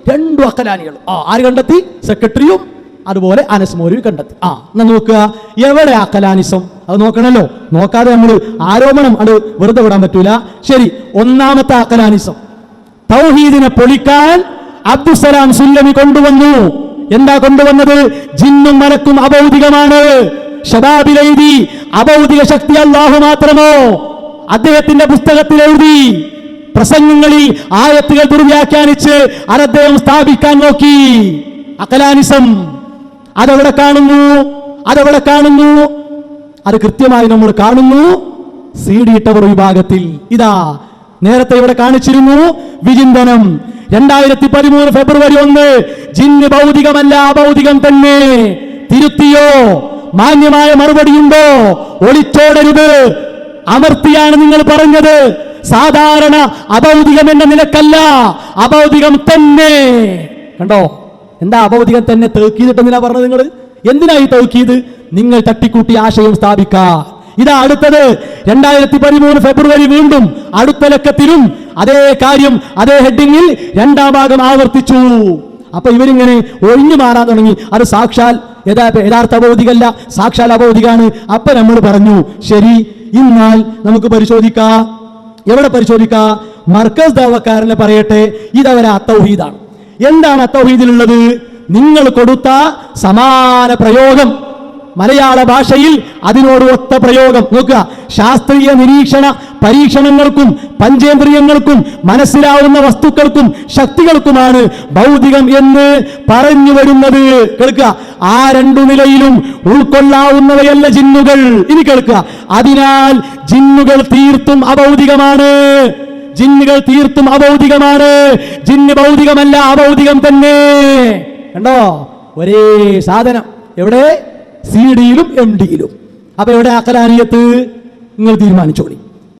രണ്ടു അക്കലാനികൾ. ആര് കണ്ടെത്തി? സെക്രട്ടറിയും അതുപോലെ അനസ് മൗലവി കണ്ടെത്തി. എന്നാ നോക്കുക, എവിടെ അക്കലാനിസം? അത് നോക്കണല്ലോ. നോക്കാതെ നമ്മൾ ആരോപണം അത് വെറുതെ വിടാൻ പറ്റൂല. ശരി, ഒന്നാമത്തെ അക്കലാനിസം, തൗഹീദിനെ പൊളിക്കാൻ അബ്ദുസ്സലാം സുല്ലമി കൊണ്ടുവന്നു. എന്താ കൊണ്ടുവന്നത്? ജിന്നും മലക്കും അഭൗതികമാണ്. ശബാബിൽ എഴുതി അഭൗതിക ശക്തി അല്ലാഹു മാത്രമോ. അദ്ദേഹത്തിന്റെ പുസ്തകത്തിൽ എഴുതി, പ്രസംഗങ്ങളിൽ ആയത്തുകൾ ദുർവ്യാഖ്യാനിച്ച് അദ്ദേഹം സ്ഥാപിക്കാൻ നോക്കി. അക്കലാനിസം അതെവിടെ കാണുന്നു? അത് കൃത്യമായി നമ്മൾ കാണുന്നു CD ടവർ വിഭാഗത്തിൽ. ഇതാ നേരത്തെ ഇവിടെ കാണിച്ചിരുന്നു വിചിന്തനം 2013 ഫെബ്രുവരി 1. ജിന്ന് ഭൗതികമല്ല, അഭൗതികം തന്നെ. തിരുത്തിയോ? മാന്യമായ മറുപടിയുണ്ടോ? ഒളിച്ചോടരുത്. അമർത്തിയാണ് നിങ്ങൾ പറഞ്ഞത്. സാധാരണ അഭൗതികം എന്ന നിലക്കല്ല, അഭൗതികം തന്നെ. കണ്ടോ? എന്താ അഭൗതികം തന്നെ തൗക്കീദിട്ടെന്തിനാ പറഞ്ഞത്? നിങ്ങൾ എന്തിനായി തൗക്കീദ്? നിങ്ങൾ തട്ടിക്കൂട്ടി ആശയം സ്ഥാപിക്കാൻ. ഇതാ അടുത്തത് 2013 ഫെബ്രുവരി വീണ്ടും അടുത്ത ലക്കത്തിലും അതേ കാര്യം അതേ ഹെഡിങ്ങിൽ രണ്ടാം ഭാഗം ആവർത്തിച്ചു. അപ്പൊ ഇവരിങ്ങനെ ഒഴിഞ്ഞു മാറാൻ തുടങ്ങി. അത് സാക്ഷാൽ യഥാർത്ഥ അഭൗതികല്ല, സാക്ഷാൽ അഭൗതികാണ്. അപ്പൊ നമ്മൾ പറഞ്ഞു ശരി, എന്നാൽ നമുക്ക് പരിശോധിക്കാം. എവിടെ പരിശോധിക്കാം? മർക്കസ് ദഅവക്കാരനെ പറയട്ടെ, ഇതവരെ അത്തൗഹീദാണ്. എന്താണ് അത്തൗഹീദിലുള്ളത്? നിങ്ങൾ കൊടുത്ത സമാന പ്രയോഗം മലയാള ഭാഷയിൽ അതിനോട് ഒത്ത പ്രയോഗം നോക്കുക. ശാസ്ത്രീയ നിരീക്ഷണ പരീക്ഷണങ്ങൾക്കും പഞ്ചേന്ദ്രിയങ്ങൾക്കും മനസ്സിലാവുന്ന വസ്തുക്കൾക്കും ശക്തികൾക്കുമാണ് ഭൗതികം എന്ന് പറഞ്ഞു വരുന്നത്. കേൾക്കുക, ആ രണ്ടു നിലയിലും ഉൾക്കൊള്ളാവുന്നവയല്ല ജിന്നുകൾ. ഇനി കേൾക്കുക, അതിനാൽ ജിന്നുകൾ തീർത്തും അഭൗതികമാണ്. ജിന്ന് ഭൗതികമല്ല, അഭൗതികം തന്നെ. കണ്ടോ? ഒരേ സാധനം. എവിടെ? CD യിലും MD യിലും. അപ്പൊ എവിടെ അഖലാനിയത്ത്? നിങ്ങൾ തീരുമാനിച്ചോളി.